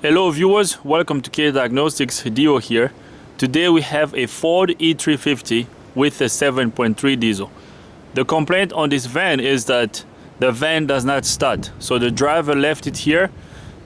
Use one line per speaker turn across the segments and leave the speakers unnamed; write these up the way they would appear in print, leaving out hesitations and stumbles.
Hello viewers, welcome to K Diagnostics, Dio here. Today we have a Ford E350 with a 7.3 diesel. The complaint on this van is that the van does not start. So the driver left it here.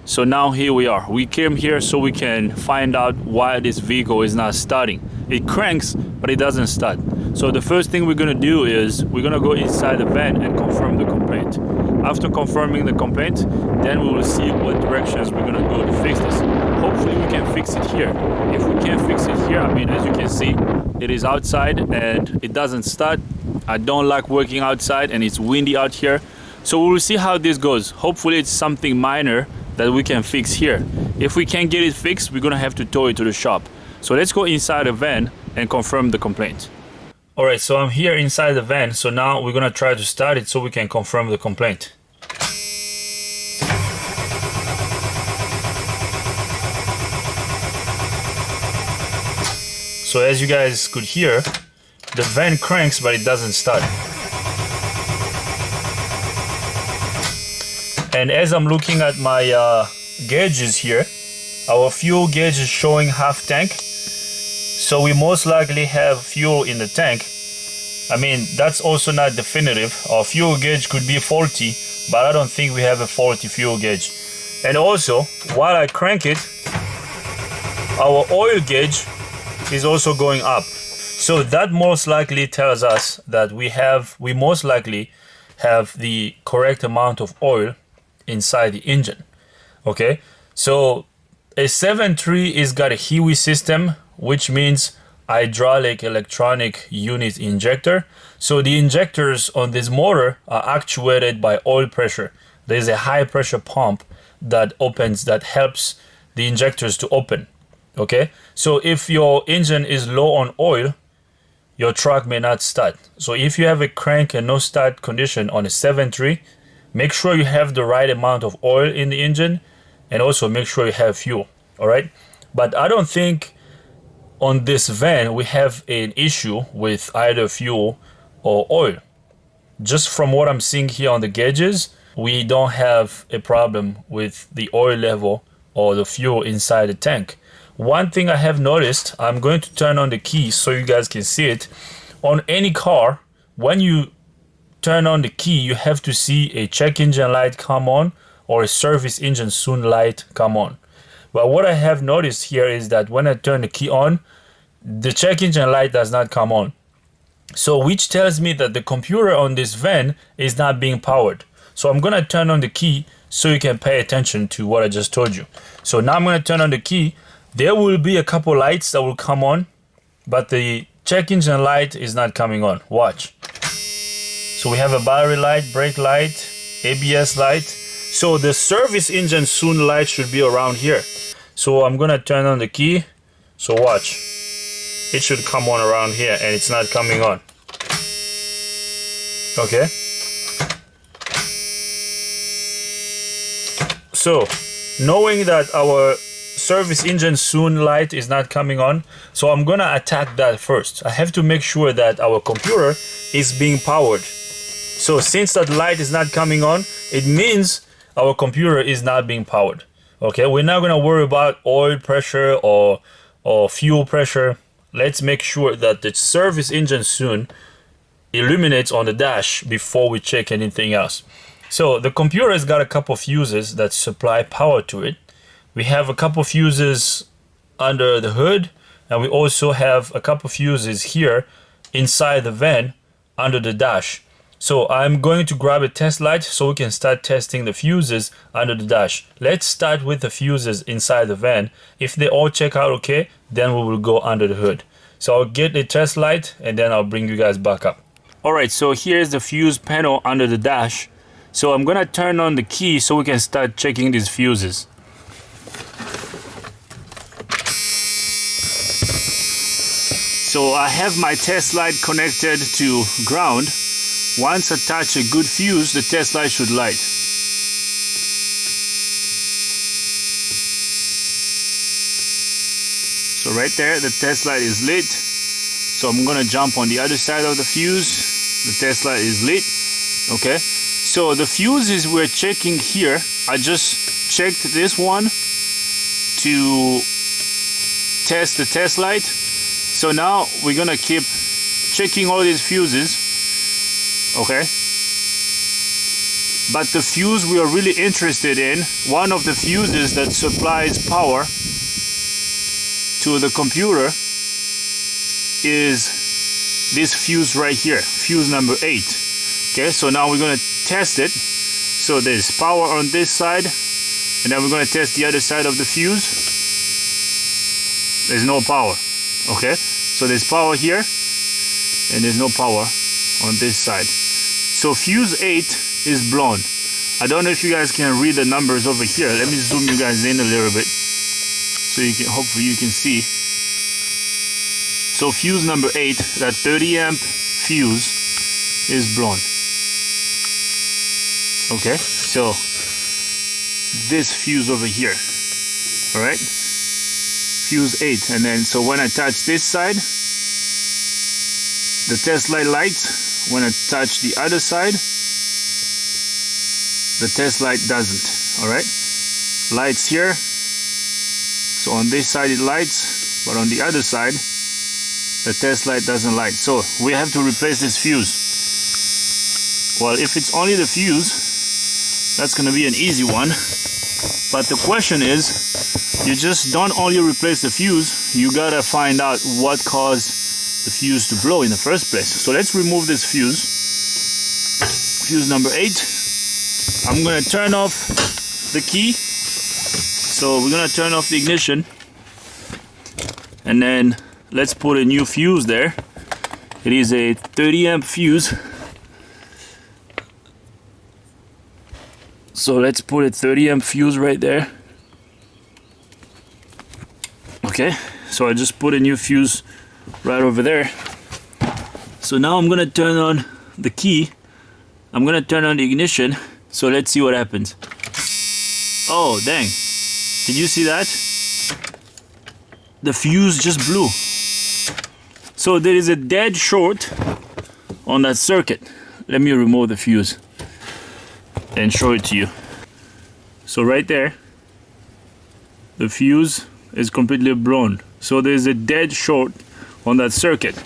So now here we are. We came here so we can find out why this vehicle is not starting. It cranks, but it doesn't start. So the first thing we're gonna do is we're gonna go inside the van and confirm the complaint. After confirming the complaint, then we will see what directions we're gonna go to fix this. Hopefully we can fix it here. If we can't fix it here, I mean, as you can see, it is outside and it doesn't start. I don't like working outside and it's windy out here. So we will see how this goes. Hopefully it's something minor that we can fix here. If we can't get it fixed, we're gonna have to tow it to the shop. So let's go inside the van and confirm the complaint. Alright, so I'm here inside the van, so now we're gonna try to start it so we can confirm the complaint. So as you guys could hear, the van cranks but it doesn't start. And as I'm looking at my gauges here, our fuel gauge is showing half tank. So we most likely have fuel in the tank. I mean, that's also not definitive. Our fuel gauge could be faulty, but I don't think we have a faulty fuel gauge. And also, while I crank it, our oil gauge is also going up. So that most likely tells us that we most likely have the correct amount of oil inside the engine. Okay, so a 7.3 is got a HEUI system, which means hydraulic electronic unit injector. So the injectors on this motor are actuated by oil pressure. There's a high pressure pump that helps the injectors to open. Okay, so if your engine is low on oil, your truck may not start. So if you have a crank and no start condition on a 7.3, make sure you have the right amount of oil in the engine and also make sure you have fuel. All right, but I don't think on this van we have an issue with either fuel or oil. Just from what I'm seeing here on the gauges, we don't have a problem with the oil level or the fuel inside the tank. One thing I have noticed, I'm going to turn on the key so you guys can see it. On any car, when you turn on the key, you have to see a check engine light come on or a service engine soon light come on. But what I have noticed here is that when I turn the key on, the check engine light does not come on. So which tells me that the computer on this van is not being powered. So I'm gonna turn on the key so you can pay attention to what I just told you. So now I'm gonna turn on the key. There will be a couple lights that will come on, but the check engine light is not coming on. Watch. So we have a battery light, brake light, ABS light. So the service engine soon light should be around here. So I'm gonna turn on the key. So watch. It should come on around here and it's not coming on. Okay. So knowing that our service engine soon light is not coming on, so I'm gonna attack that first. I have to make sure that our computer is being powered. So since that light is not coming on, it means our computer is not being powered. Okay, we're not gonna worry about oil pressure or fuel pressure. Let's make sure that the service engine soon illuminates on the dash before we check anything else. So the computer has got a couple fuses that supply power to it. We have a couple fuses under the hood, and we also have a couple fuses here inside the van under the dash. So I'm going to grab a test light so we can start testing the fuses under the dash. Let's start with the fuses inside the van. If they all check out okay, then we will go under the hood. So I'll get the test light and then I'll bring you guys back up. Alright, so here's the fuse panel under the dash. So I'm gonna turn on the key so we can start checking these fuses. So I have my test light connected to ground. Once I touch a good fuse, the test light should light. So right there, the test light is lit. So I'm gonna jump on the other side of the fuse. The test light is lit. Okay. So the fuses we're checking here, I just checked this one to test the test light. So now we're gonna keep checking all these fuses, okay? But the fuse we are really interested in, one of the fuses that supplies power to the computer, is this fuse right here, fuse number 8. Okay, so now we're gonna test it. So there's power on this side, and then we're gonna test the other side of the fuse. There's no power. Okay, so there's power here, and there's no power on this side. So fuse 8 is blown. I don't know if you guys can read the numbers over here. Let me zoom you guys in a little bit so you can, hopefully you can see. So fuse number 8, that 30 amp fuse, is blown. Okay, so this fuse over here, all right, fuse 8, and then so when I touch this side, the test light lights. When I touch the other side, the test light doesn't. All right, lights here. So on this side it lights, but on the other side the test light doesn't light. So we have to replace this fuse. Well, if it's only the fuse, that's gonna be an easy one. But the question is, you just don't only replace the fuse, you gotta find out what caused the fuse to blow in the first place. So let's remove this fuse, fuse number 8. I'm gonna turn off the key. So we're gonna turn off the ignition, and then let's put a new fuse there. It is a 30 amp fuse. So let's put a 30 amp fuse right there. Okay, so I just put a new fuse right over there. So now I'm gonna turn on the key. I'm gonna turn on the ignition. So let's see what happens. Oh, dang. Did you see that? The fuse just blew. So there is a dead short on that circuit. Let me remove the fuse and show it to you. So right there, the fuse is completely blown. So there's a dead short on that circuit.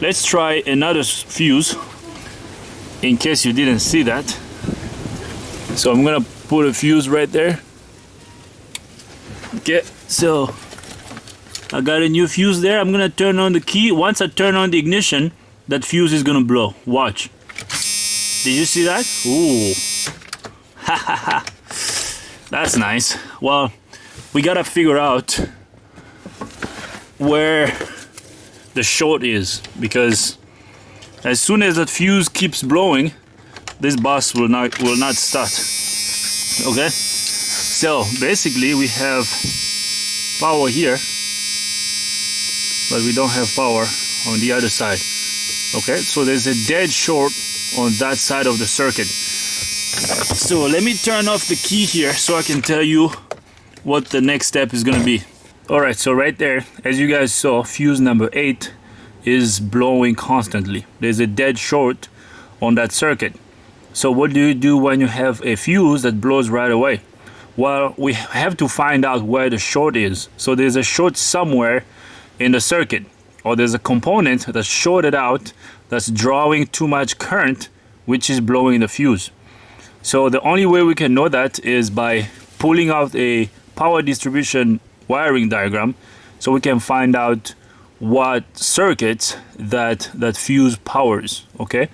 Let's try another fuse in case you didn't see that. So I'm gonna put a fuse right there. Okay, so I got a new fuse there. I'm gonna turn on the key. Once I turn on the ignition, that fuse is gonna blow. Watch. Did you see that? Ooh. Ha ha ha. That's nice. Well, we gotta figure out where the short is, because as soon as that fuse keeps blowing, this bus will not start. Okay, so basically we have power here, but we don't have power on the other side. Okay, so there's a dead short on that side of the circuit. So let me turn off the key here so I can tell you what the next step is gonna be. All right, so right there, as you guys saw, fuse number 8 is blowing constantly. There's a dead short on that circuit. So what do you do when you have a fuse that blows right away? Well, we have to find out where the short is. So there's a short somewhere in the circuit, or there's a component that's shorted out that's drawing too much current, which is blowing the fuse. So the only way we can know that is by pulling out a power distribution wiring diagram, so we can find out what circuits that fuse powers. Okay,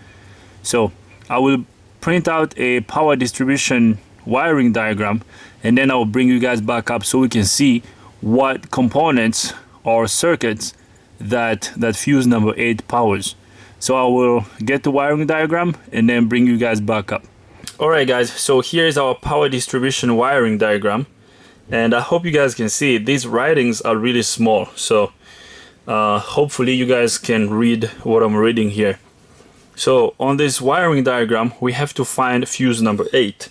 so I will print out a power distribution wiring diagram, and then I will bring you guys back up so we can see what components or circuits that fuse number 8 powers. So I will get the wiring diagram and then bring you guys back up. Alright guys, so here's our power distribution wiring diagram, and I hope you guys can see these writings are really small, so hopefully you guys can read what I'm reading here. So on this wiring diagram we have to find fuse number 8.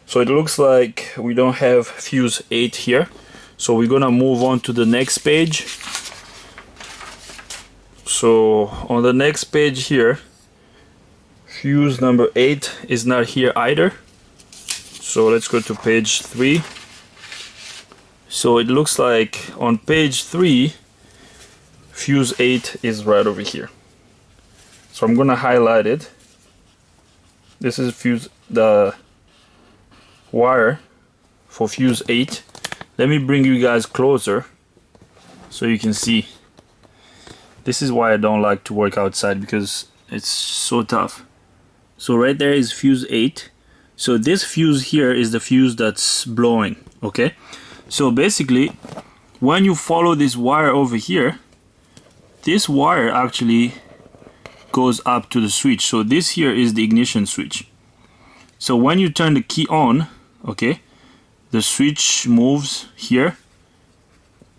So it looks like we don't have fuse 8 here, so we're gonna move on to the next page. So on the next page here, fuse number 8 is not here either. So let's go to page 3. So it looks like on page 3 fuse 8 is right over here. So I'm gonna highlight it. This is the wire for fuse 8. Let me bring you guys closer so you can see. This is why I don't like to work outside, because it's so tough. So right there is fuse 8. So this fuse here is the fuse that's blowing, okay? So basically, when you follow this wire over here, this wire actually goes up to the switch. So this here is the ignition switch. So when you turn the key on, okay, the switch moves here,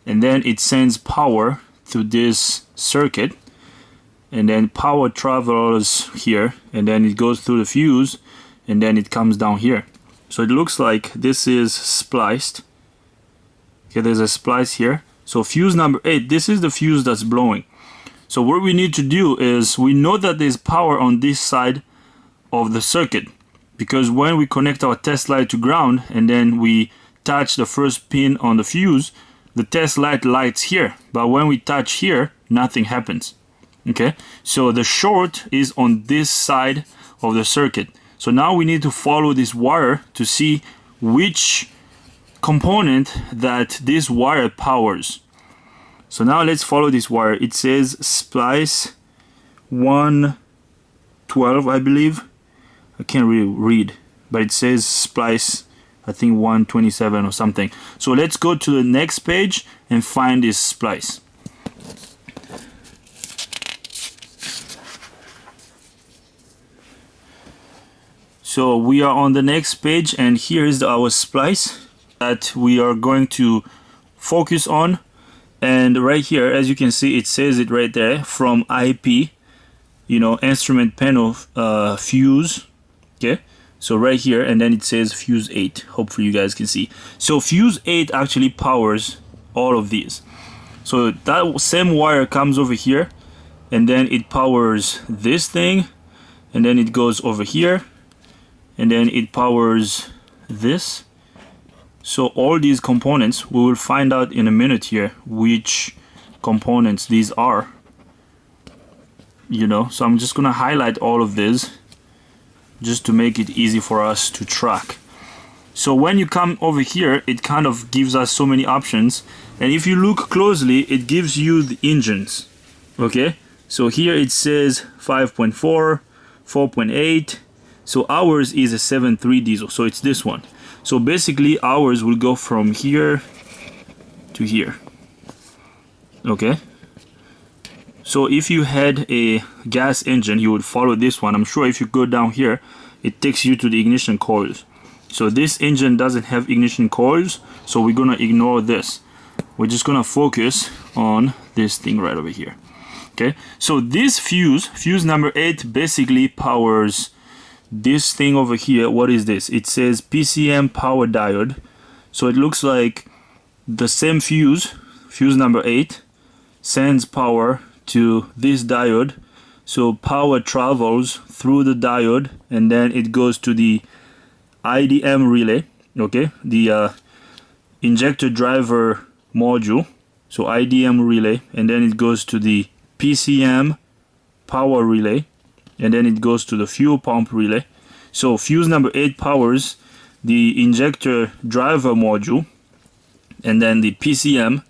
and then it sends power to this circuit, and then power travels here, and then it goes through the fuse, and then it comes down here. So it looks like this is spliced. Okay, there's a splice here. So fuse number 8, this is the fuse that's blowing. So what we need to do is, we know that there's power on this side of the circuit, because when we connect our test light to ground and then we touch the first pin on the fuse, the test light lights here, but when we touch here, nothing happens. Okay, so the short is on this side of the circuit. So now we need to follow this wire to see which component that this wire powers. So now let's follow this wire. It says splice 112, I believe. I can't really read, but it says splice, I think 127 or something. So let's go to the next page and find this splice. So we are on the next page, and here is our splice that we are going to focus on. And right here, as you can see, it says it right there, from IP, you know, instrument panel fuse. Okay, so right here, and then it says fuse 8. Hopefully you guys can see. So fuse 8 actually powers all of these. So that same wire comes over here, and then it powers this thing, and then it goes over here, and then it powers this. So all these components, we will find out in a minute here which components these are, you know. So I'm just gonna highlight all of this just to make it easy for us to track. So when you come over here, it kind of gives us so many options, and if you look closely, it gives you the engines. Okay, so here it says 5.4, 4.8. So ours is a 7.3 diesel, so it's this one. So basically ours will go from here to here. Okay, so if you had a gas engine, you would follow this one. I'm sure if you go down here, it takes you to the ignition coils. So this engine doesn't have ignition coils, so we're gonna ignore this. We're just gonna focus on this thing right over here. Okay, so this fuse number 8 basically powers this thing over here. What is this? It says Pcm Power Diode. So it looks like the same fuse number 8 sends power to this diode. So power travels through the diode, and then it goes to the IDM relay, okay, the injector driver module. So IDM relay, and then it goes to the PCM power relay, and then it goes to the fuel pump relay. So fuse number 8 powers the injector driver module, and then the PCM,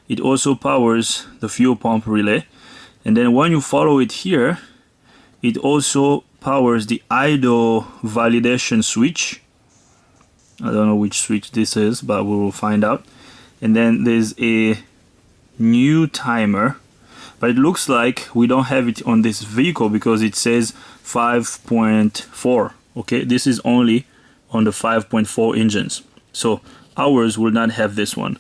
it also powers the fuel pump relay. And then when you follow it here, it also powers the idle validation switch. I don't know which switch this is, but we will find out. And then there's a new timer, but it looks like we don't have it on this vehicle because it says 5.4. Okay, this is only on the 5.4 engines, so ours will not have this one.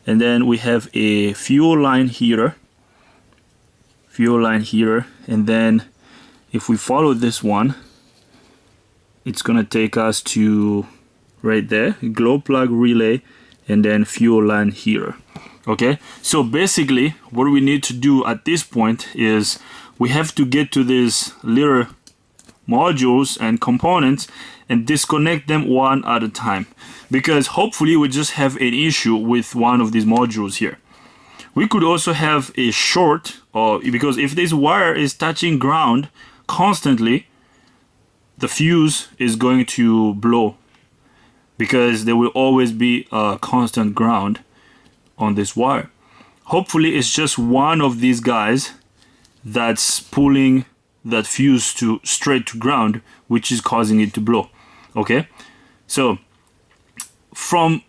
And then we have a fuel line heater, and then if we follow this one, it's gonna take us to right there, glow plug relay, and then fuel line heater. Okay, so basically what we need to do at this point is we have to get to these little modules and components, and disconnect them one at a time, because hopefully we just have an issue with one of these modules here. We could also have a short, or because if this wire is touching ground constantly, the fuse is going to blow, because there will always be a constant ground on this wire. Hopefully it's just one of these guys that's pulling that fuse to straight to ground, which is causing it to blow. Okay, so from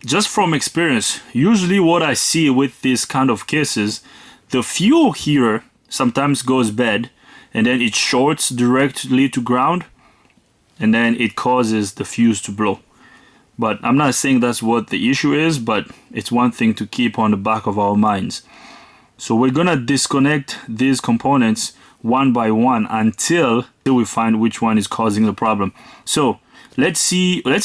experience, usually what I see with these kind of cases, the fuel here sometimes goes bad, and then it shorts directly to ground, and then it causes the fuse to blow. But I'm not saying that's what the issue is, but it's one thing to keep on the back of our minds. So we're gonna disconnect these components one by one until we find which one is causing the problem. So let's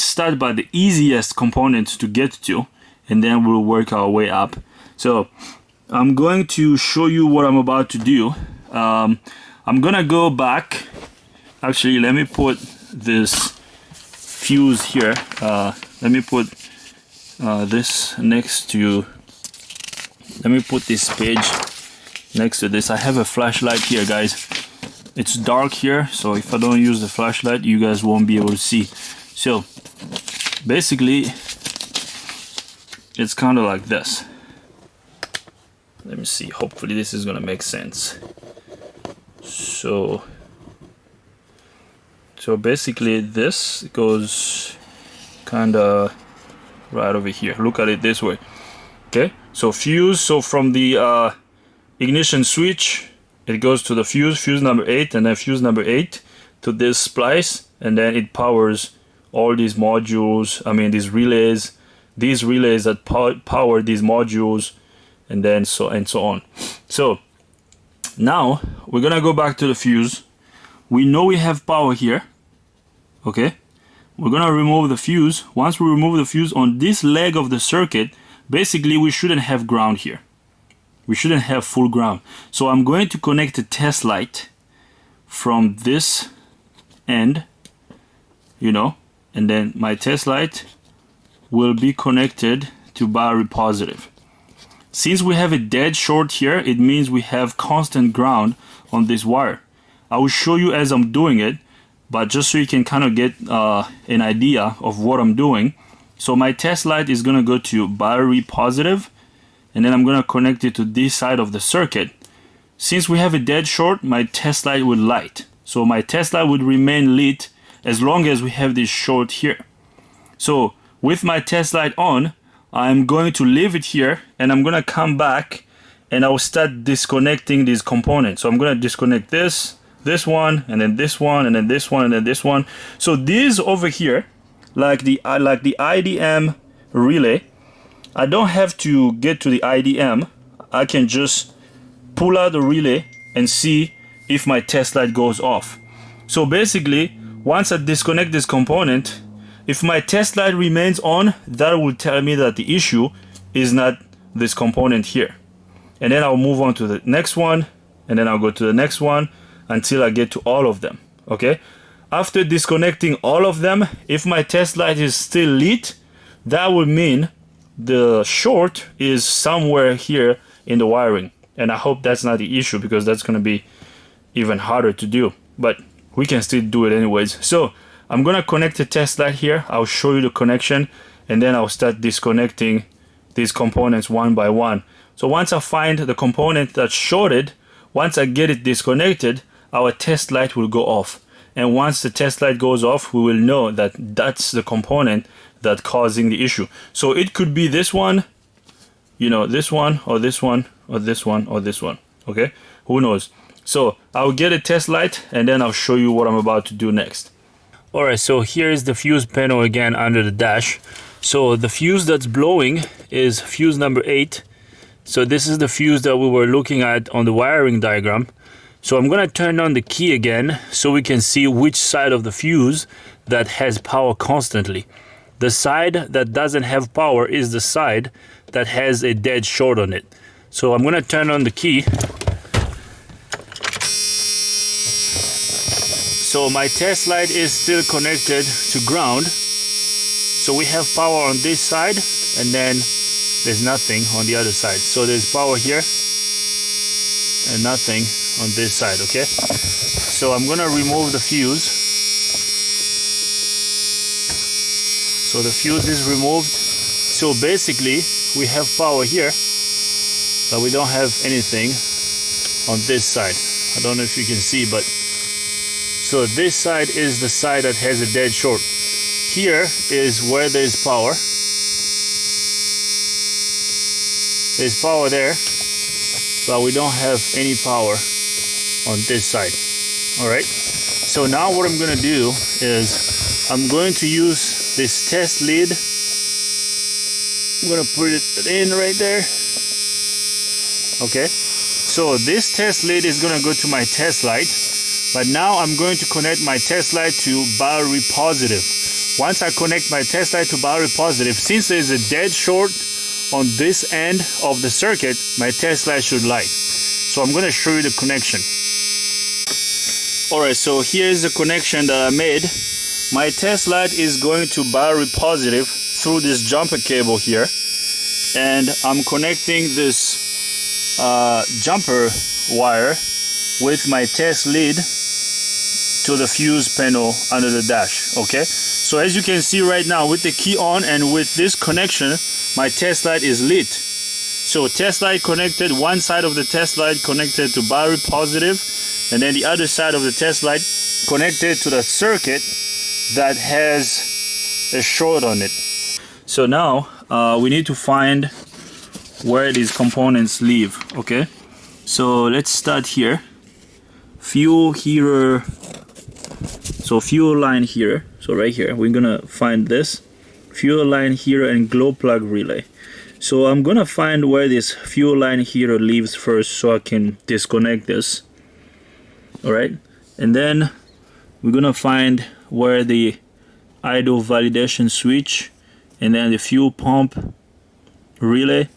start by the easiest component to get to, and then we'll work our way up. So I'm going to show you what I'm about to do. I'm gonna go back. Actually, let me put this fuse here. Let me put this next to, let me put this page next to this. I have a flashlight here, guys. It's dark here, so if I don't use the flashlight, you guys won't be able to see. So basically it's kind of like this. Let me see, hopefully this is gonna make sense. So basically this goes kind of right over here. Look at it this way. Okay, so fuse, so from the ignition switch, it goes to the fuse number 8, and then fuse number 8 to this splice, and then it powers all these modules, I mean these relays that power these modules, and then so on. So now we're gonna go back to the fuse. We know we have power here. Okay, we're gonna remove the fuse. Once we remove the fuse on this leg of the circuit, basically we shouldn't have ground here. We shouldn't have full ground. So I'm going to connect a test light from this end, you know, and then my test light will be connected to battery positive. Since we have a dead short here, it means we have constant ground on this wire. I will show you as I'm doing it, but just so you can kind of get an idea of what I'm doing. So my test light is gonna go to battery positive, and then I'm gonna connect it to this side of the circuit. Since we have a dead short, my test light will light. So my test light would remain lit as long as we have this short here. So with my test light on, I'm going to leave it here, and I'm gonna come back and I'll start disconnecting these components. So I'm gonna disconnect this one, and then this one, and then this one, and then this one. So these over here, like the IDM relay, I don't have to get to the IDM. I can just pull out the relay and see if my test light goes off. So basically, once I disconnect this component, if my test light remains on, that will tell me that the issue is not this component here. And then I'll move on to the next one, and then I'll go to the next one until I get to all of them. Okay, after disconnecting all of them, if my test light is still lit, that would mean the short is somewhere here in the wiring. And I hope that's not the issue, because that's going to be even harder to do, but we can still do it anyways. So I'm gonna connect the test light here. I'll show you the connection, and then I'll start disconnecting these components one by one. So once I find the component that's shorted, once I get it disconnected, our test light will go off. And once the test light goes off, we will know that that's the component that's causing the issue. So it could be this one, you know, this one, or this one, or this one, or this one. Okay, who knows? So I'll get a test light, and then I'll show you what I'm about to do next. Alright, so here is the fuse panel again under the dash. So the fuse that's blowing is fuse number 8. So this is the fuse that we were looking at on the wiring diagram. So I'm going to turn on the key again so we can see which side of the fuse that has power constantly. The side that doesn't have power is the side that has a dead short on it. So I'm going to turn on the key. So So my test light is still connected to ground. So we have power on this side, and then there's nothing on the other side. So there's power here and nothing on this side, okay? So I'm gonna remove the fuse. So the fuse is removed. So basically we have power here, but we don't have anything on this side. I don't know if you can see, but so this side is the side that has a dead short. Here is where there's power. There's power there, but we don't have any power on this side. All right, so now what I'm gonna do is I'm going to use this test lead. I'm gonna put it in right there. Okay, so this test lead is gonna go to my test light, but now I'm going to connect my test light to battery positive. Once I connect my test light to battery positive, since there's a dead short on this end of the circuit, my test light should light. So I'm gonna show you the connection. Alright, so here's the connection that I made. My test light is going to battery positive through this jumper cable here, and I'm connecting this jumper wire with my test lead to the fuse panel under the dash. Okay, so as you can see right now, with the key on and with this connection, my test light is lit. So test light connected, one side of the test light connected to battery positive, and then the other side of the test light connected to the circuit that has a short on it. So now we need to find where these components live. Okay, so let's start here. Fuel heater. So fuel line here. So right here we're gonna find this fuel line heater and glow plug relay. So I'm gonna find where this fuel line heater lives first, so I can disconnect this. All right, and then we're gonna find where the idle validation switch, and then the fuel pump relay,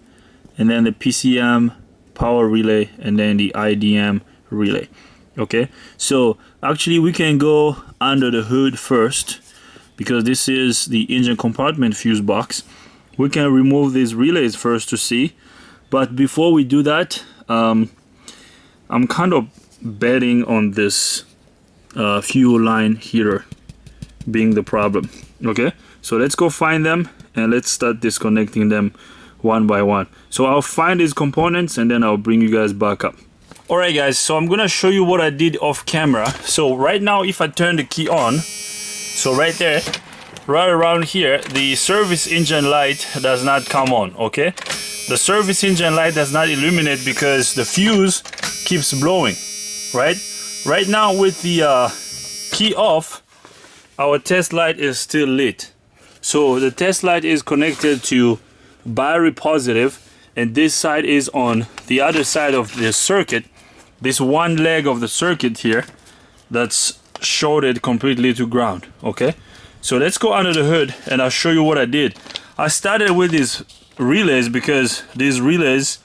and then the PCM power relay, and then the IDM relay. Okay, so actually we can go under the hood first, because this is the engine compartment fuse box. We can remove these relays first to see, but before we do that, I'm kind of betting on this fuel line heater being the problem. Okay, so let's go find them and let's start disconnecting them one by one. So I'll find these components and then I'll bring you guys back up. Alright guys, so I'm gonna show you what I did off camera. So right now, if I turn the key on, so right there, right around here, the service engine light does not come on. Okay, the service engine light does not illuminate because the fuse keeps blowing. Right now with the key off, our test light is still lit. So the test light is connected to battery positive, and this side is on the other side of the circuit. This one leg of the circuit here that's shorted completely to ground. Okay, so let's go under the hood and I'll show you what I did. I started with these relays because these relays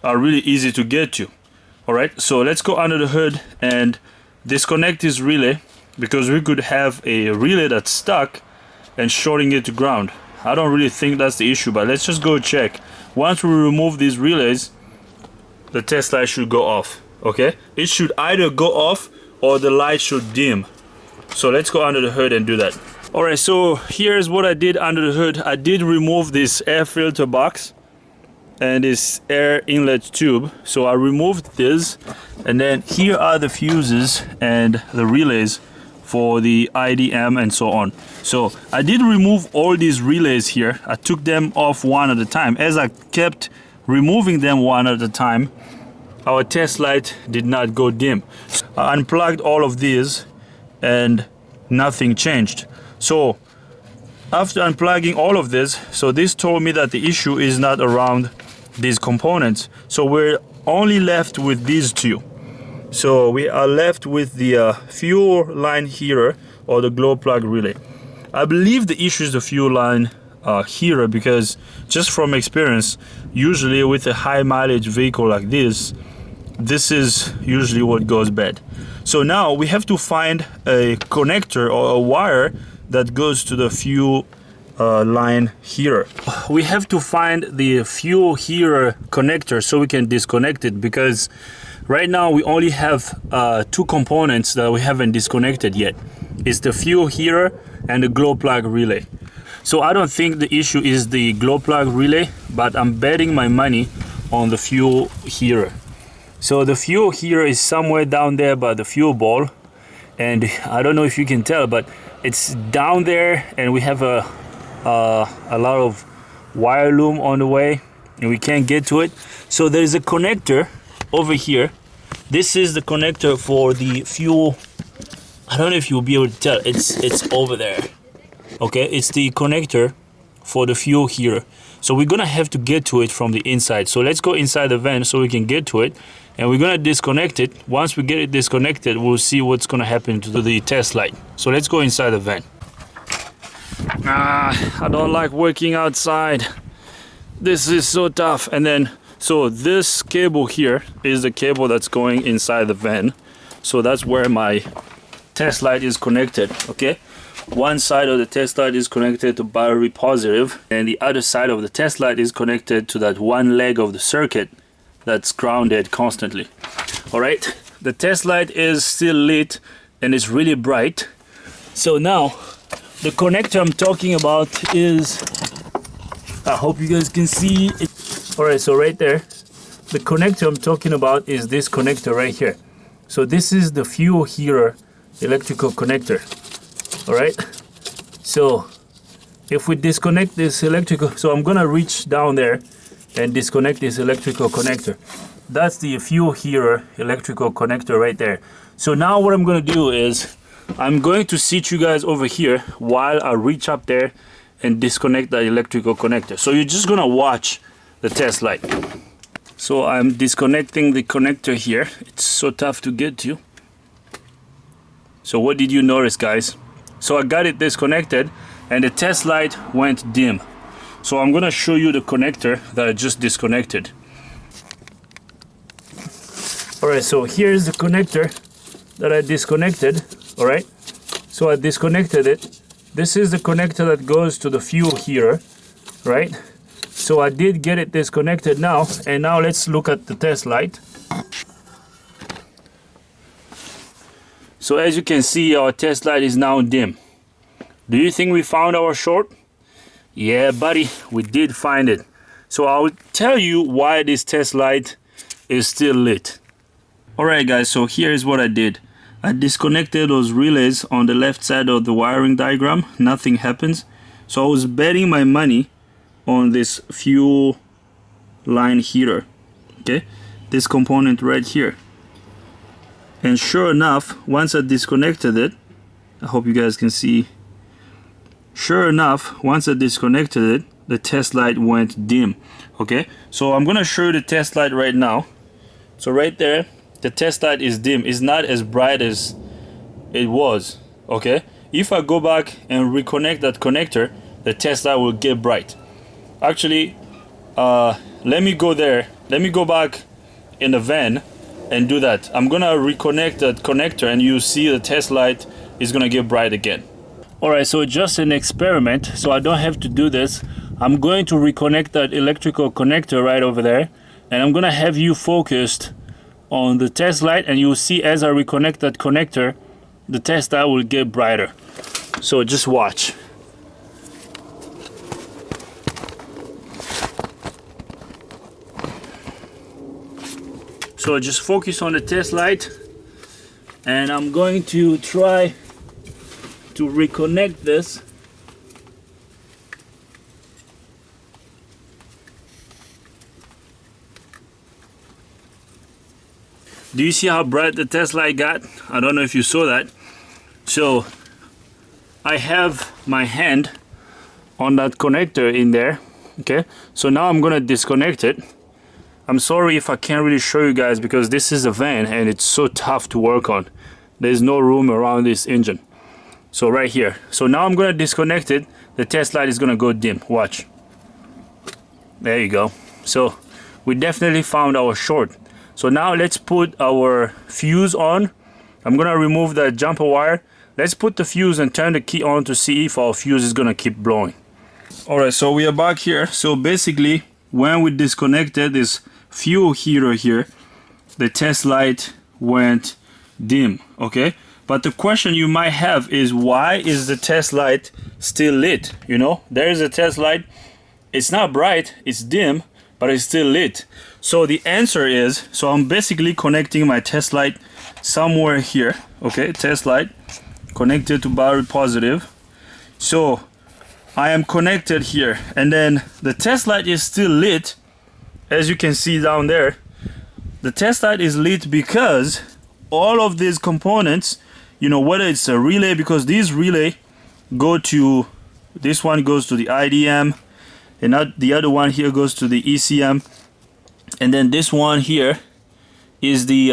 are really easy to get to. Alright, so let's go under the hood and disconnect this relay, because we could have a relay that's stuck and shorting it to ground. I don't really think that's the issue, but let's just go check. Once we remove these relays, the test light should go off. Okay, it should either go off or the light should dim. So let's go under the hood and do that. Alright, so here's what I did under the hood. I did remove this air filter box and this air inlet tube. So I removed this, and then here are the fuses and the relays for the IDM and so on. So I did remove all these relays here. I took them off one at a time. As I kept removing them one at a time, our test light did not go dim. I unplugged all of these and nothing changed. So after unplugging all of this, so this told me that the issue is not around these components. So we're only left with these two. So we are left with the fuel line heater or the glow plug relay. I believe the issue is the fuel line heater, because just from experience, usually with a high mileage vehicle like this, this is usually what goes bad. So now we have to find a connector or a wire that goes to the fuel line heater. We have to find the fuel heater connector so we can disconnect it, because right now we only have two components that we haven't disconnected yet. It's the fuel heater and the glow plug relay. So I don't think the issue is the glow plug relay, but I'm betting my money on the fuel heater. So the fuel heater is somewhere down there by the fuel bowl, and I don't know if you can tell, but it's down there, and we have a lot of wire loom on the way, and we can't get to it. So there's a connector over here. This is the connector for the fuel. I don't know if you'll be able to tell. It's over there. Okay, it's the connector for the fuel heater. So we're gonna have to get to it from the inside. So let's go inside the van so we can get to it, and we're gonna disconnect it. Once we get it disconnected, we'll see what's gonna happen to the test light. So let's go inside the van. I don't like working outside. This is so tough. And then, so this cable here is the cable that's going inside the van. So that's where my test light is connected, okay? One side of the test light is connected to battery positive, and the other side of the test light is connected to that one leg of the circuit that's grounded constantly. All right, the test light is still lit and it's really bright. So now the connector I'm talking about is, I hope you guys can see it. All right, so right there, the connector I'm talking about is this connector right here. So this is the fuel heater electrical connector. All right, so if we disconnect this electrical, so I'm gonna reach down there and disconnect this electrical connector. That's the fuel heater electrical connector right there. So now what I'm gonna do is I'm going to sit you guys over here while I reach up there and disconnect the electrical connector. So you're just gonna watch the test light. So I'm disconnecting the connector here. It's so tough to get to. So what did you notice, guys? So I got it disconnected and the test light went dim. So I'm gonna show you the connector that I just disconnected. All right, so here's the connector that I disconnected. All right, so I disconnected it. This is the connector that goes to the fuel heater, right? So I did get it disconnected now, and now let's look at the test light. So as you can see, our test light is now dim. Do you think we found our short? Yeah, buddy, we did find it. So I'll tell you why this test light is still lit. Alright guys, so here's what I did. I disconnected those relays on the left side of the wiring diagram. Nothing happens. So I was betting my money on this fuel line heater. Okay, this component right here. And sure enough, once I disconnected it, I hope you guys can see. Sure enough, once I disconnected it, the test light went dim. Okay, so I'm gonna show you the test light right now. So right there, the test light is dim. It's not as bright as it was. Okay, if I go back and reconnect that connector, the test light will get bright. Actually, let me go there. Let me go back in the van and do that. I'm gonna reconnect that connector and you see the test light is gonna get bright again. Alright, so just an experiment, so I don't have to do this. I'm going to reconnect that electrical connector right over there, and I'm gonna have you focused on the test light, and you'll see as I reconnect that connector, the test light will get brighter. So just watch. So just focus on the test light, and I'm going to try to reconnect this. Do you see how bright the test light got? I don't know if you saw that. So I have my hand on that connector in there. Okay, so now I'm gonna disconnect it. I'm sorry if I can't really show you guys because this is a van and it's so tough to work on. There's no room around this engine. So right here. So now I'm gonna disconnect it. The test light is gonna go dim. Watch. There you go. So we definitely found our short. So now let's put our fuse on. I'm gonna remove the jumper wire. Let's put the fuse and turn the key on to see if our fuse is gonna keep blowing. Alright, so we are back here. So basically, when we disconnected this fuel heater here, the test light went dim, okay? But the question you might have is, why is the test light still lit? You know, there is a test light. It's not bright, it's dim, but it's still lit. So the answer is, so I'm basically connecting my test light somewhere here, okay? Test light connected to battery positive. So I am connected here, and then the test light is still lit. As you can see down there, the test light is lit because all of these components, you know, whether it's a relay, because these relay go to, this one goes to the IDM, and the other one here goes to the ECM, and then this one here is the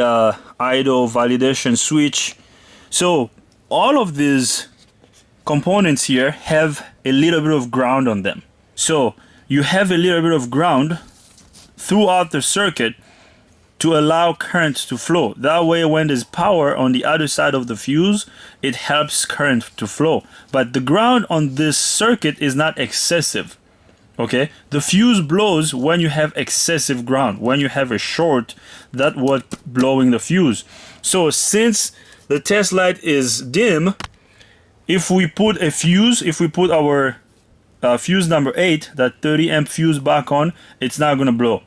idle validation switch. So all of these components here have a little bit of ground on them. So you have a little bit of ground throughout the circuit to allow current to flow. That way, when there's power on the other side of the fuse, it helps current to flow. But the ground on this circuit is not excessive, okay? The fuse blows when you have excessive ground. When you have a short, that's what blowing the fuse. So since the test light is dim, if we put a fuse, if we put our fuse number 8, that 30 amp fuse back on, it's not gonna blow.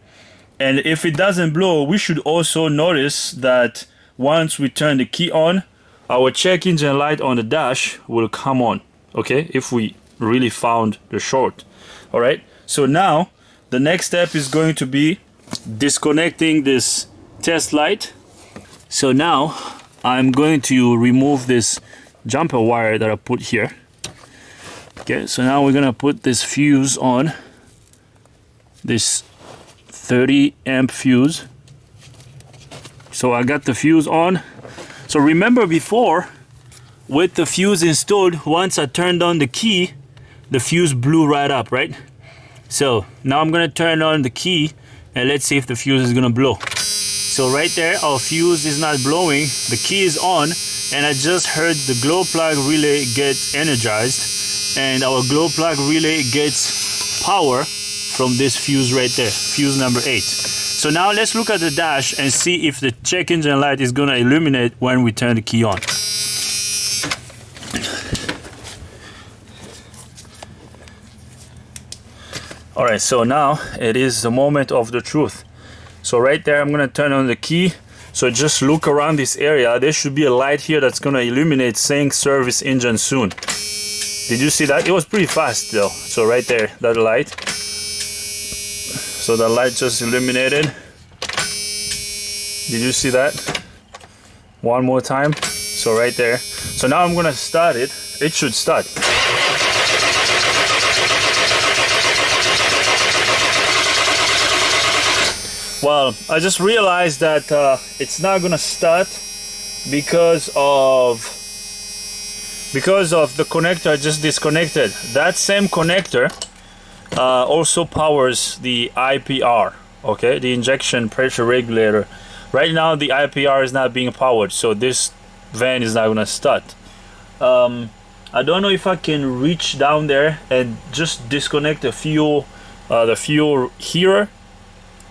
And if it doesn't blow, we should also notice that once we turn the key on, our check engine light on the dash will come on, okay? If we really found the short, all right? So now the next step is going to be disconnecting this test light. So now I'm going to remove this jumper wire that I put here. Okay, so now we're gonna put this fuse on, this 30 amp fuse. So I got the fuse on. So remember before, with the fuse installed, once I turned on the key, the fuse blew right up, right? So now I'm gonna turn on the key and let's see if the fuse is gonna blow. So right there, our fuse is not blowing, the key is on, and I just heard the glow plug relay get energized, and our glow plug relay gets power from this fuse right there, fuse number 8. So now let's look at the dash and see if the check engine light is gonna illuminate when we turn the key on. All right, so now it is the moment of the truth. So right there, I'm gonna turn on the key. So just look around this area. There should be a light here that's gonna illuminate saying service engine soon. Did you see that? It was pretty fast though. So right there, that light. So the light just illuminated. Did you see that? One more time. So right there. So now I'm gonna start it. It should start. Well, I just realized that it's not gonna start because of the connector I just disconnected. That same connector also powers the IPR, okay, the injection pressure regulator. Right now the IPR is not being powered, so this van is not gonna start. I don't know if I can reach down there and just disconnect the fuel heater.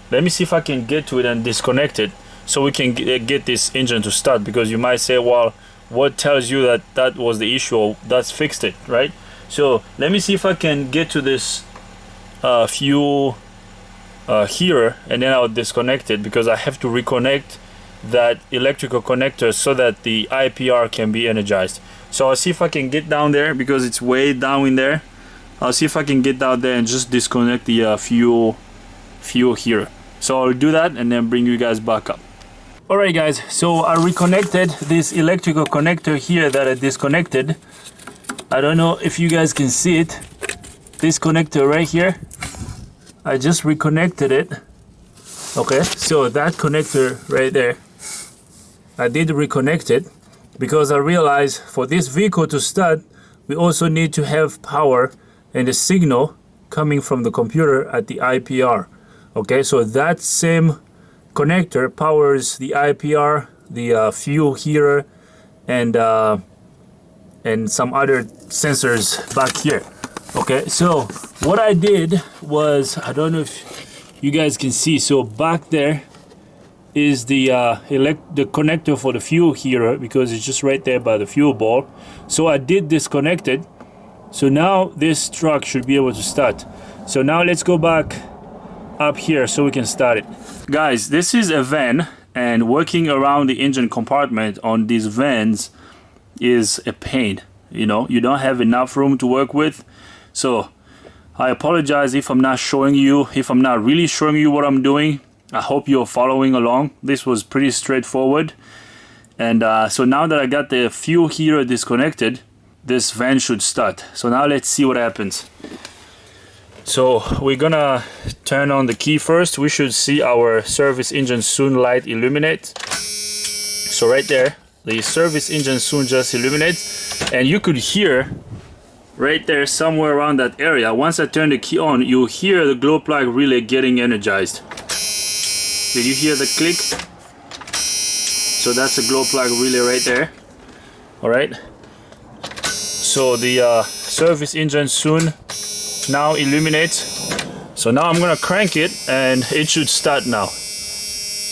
Let me see if I can get to it and disconnect it so we can get this engine to start, because you might say, well, what tells you that that was the issue? That's fixed it, right? So let me see if I can get to this fuel here, and then I'll disconnect it, because I have to reconnect that electrical connector so that the IPR can be energized. So I'll see if I can get down there, because it's way down in there. I'll see if I can get down there and just disconnect the fuel here. So I'll do that and then bring you guys back up. Alright guys, so I reconnected this electrical connector here that I disconnected. I don't know if you guys can see it. This connector right here, I just reconnected it. Okay, so that connector right there, I did reconnect it because I realized for this vehicle to start, we also need to have power and the signal coming from the computer at the IPR. Okay, so that same connector powers the IPR, the fuel heater, and some other sensors back here. Okay, so what I did was, I don't know if you guys can see, so back there is the connector for the fuel heater, because it's just right there by the fuel ball. So I did disconnect it. So now this truck should be able to start. So now let's go back up here so we can start it. Guys, this is a van, and working around the engine compartment on these vans is a pain. You know, you don't have enough room to work with. So I apologize if I'm not showing you, if I'm not really showing you what I'm doing. I hope you're following along. This was pretty straightforward. And so now that I got the fuel heater disconnected, this van should start. So now let's see what happens. So we're gonna turn on the key first. We should see our service engine soon light illuminate. So right there, the service engine soon just illuminates, and you could hear right there somewhere around that area. Once I turn the key on, you'll hear the glow plug relay getting energized. Did you hear the click? So that's a glow plug relay right there. All right. So the service engine soon now illuminates. So now I'm gonna crank it, and it should start now.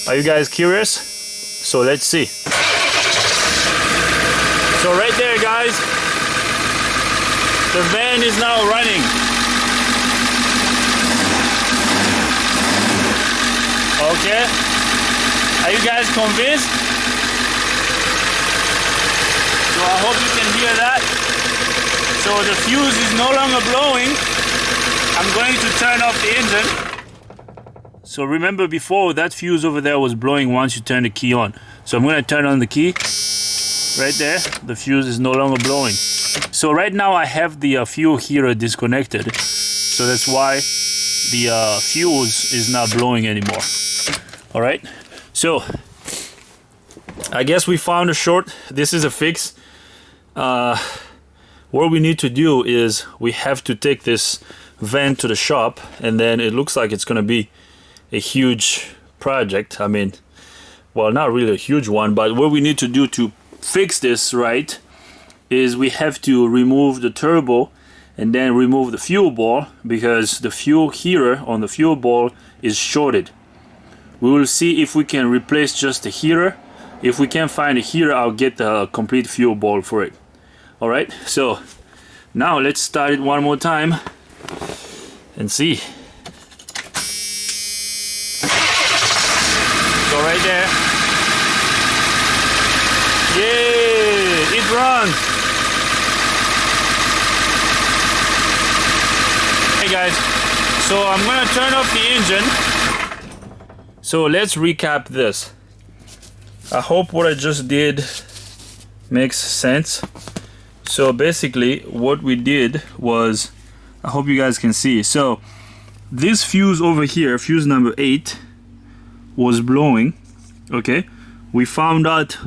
Are you guys curious? So let's see. So right there, guys, the van is now running. Okay, are you guys convinced? So I hope you can hear that. So the fuse is no longer blowing. I'm going to turn off the engine. So remember before, that fuse over there was blowing once you turn the key on. So I'm going to turn on the key. Right there, the fuse is no longer blowing. So right now I have the fuel heater disconnected. So that's why the fuse is not blowing anymore. All right, so I guess we found a short. This is a fix. What we need to do is we have to take this van to the shop, and then it looks like it's going to be a huge project. I mean, well, not really a huge one, but what we need to do to fix this right is we have to remove the turbo and then remove the fuel ball, because the fuel heater on the fuel ball is shorted. We will see if we can replace just the heater. If we can't find a heater, I'll get the complete fuel ball for it. All right, so now let's start it one more time and see. So right there, yeah, it runs. Hey guys, so I'm gonna turn off the engine. So let's recap this. I hope what I just did makes sense. So basically what we did was, I hope you guys can see. So this fuse over here, fuse number 8, was blowing. Okay, we found out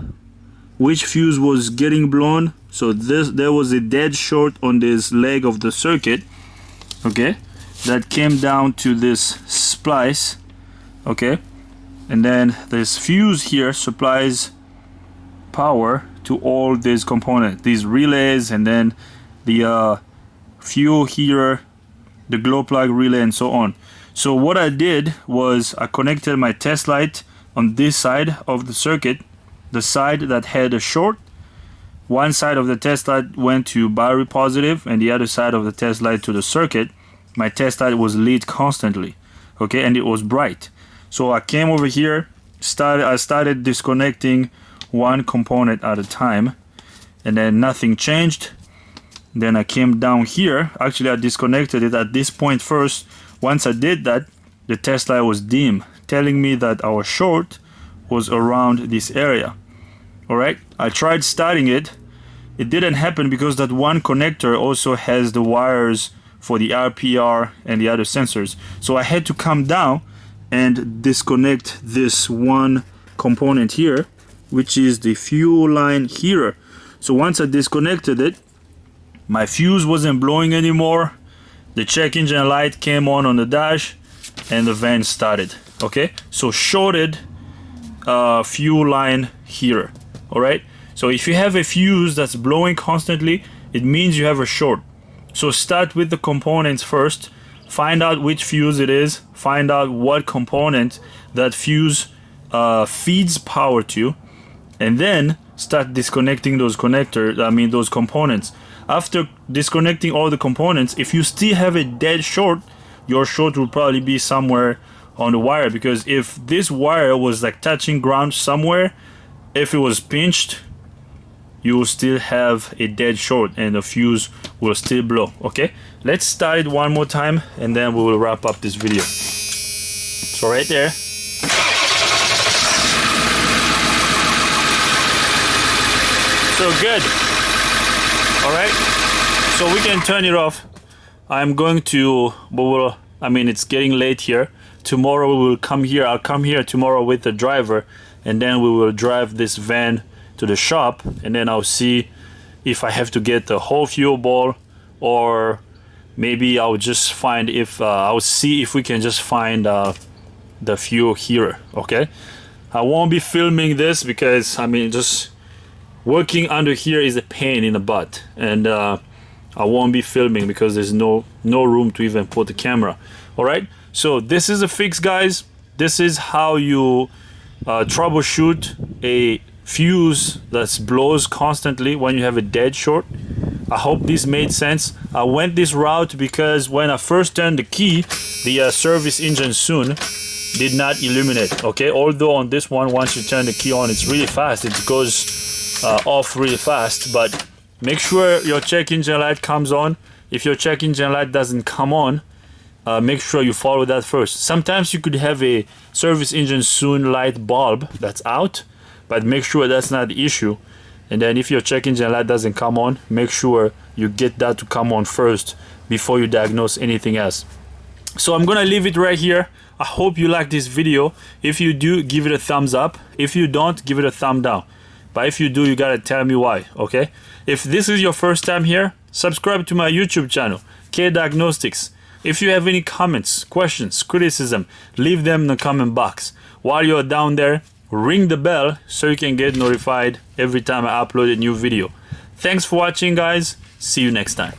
which fuse was getting blown. So there was a dead short on this leg of the circuit. Okay, that came down to this splice. Okay, and then this fuse here supplies power to all these components, these relays, and then the fuel heater, the glow plug relay, and so on. So what I did was I connected my test light on this side of the circuit, the side that had a short. One side of the test light went to battery positive, and the other side of the test light to the circuit. My test light was lit constantly, okay, and it was bright. So I came over here, I started disconnecting one component at a time, and then nothing changed. Then I came down here. Actually, I disconnected it at this point first. Once I did that, the test light was dim, telling me that our short was around this area. All right, I tried starting it. It didn't happen because that one connector also has the wires for the RPR and the other sensors. So I had to come down and disconnect this one component here, which is the fuel line heater. So once I disconnected it, my fuse wasn't blowing anymore. The check engine light came on the dash, and the van started. Okay, so shorted fuel line here. All right, so if you have a fuse that's blowing constantly, it means you have a short. So start with the components first, find out which fuse it is, find out what component that fuse feeds power to, and then start disconnecting those those components. After disconnecting all the components, if you still have a dead short, your short will probably be somewhere on the wire, because if this wire was like touching ground somewhere, if it was pinched, you will still have a dead short and the fuse will still blow. Okay, let's start it one more time and then we will wrap up this video. So right there, so good. All right, so we can turn it off. I'm going to, it's getting late here. Tomorrow we will come here. I'll come here tomorrow with the driver, and then we will drive this van to the shop, and then I'll see if I have to get the whole fuel ball, or maybe I'll just find I'll see if we can just find the fuel here. Okay, I won't be filming this because just working under here is a pain in the butt, and I won't be filming because there's no room to even put the camera. All right, so this is a fix, guys. This is how you troubleshoot a fuse that blows constantly when you have a dead short. I hope this made sense. I went this route because when I first turned the key, the service engine soon did not illuminate. Okay, although on this one, once you turn the key on, it's really fast. It goes off really fast, but make sure your check engine light comes on. If your check engine light doesn't come on, make sure you follow that first. Sometimes you could have a service engine soon light bulb that's out, but make sure that's not the issue. And then if your check engine light doesn't come on, make sure you get that to come on first before you diagnose anything else. So I'm gonna leave it right here. I hope you like this video. If you do, give it a thumbs up. If you don't, give it a thumb down. But if you do, you gotta tell me why, okay? If this is your first time here, subscribe to my YouTube channel, K Diagnostics. If you have any comments, questions, criticism, leave them in the comment box. While you're down there, ring the bell so you can get notified every time I upload a new video. Thanks for watching, guys. See you next time.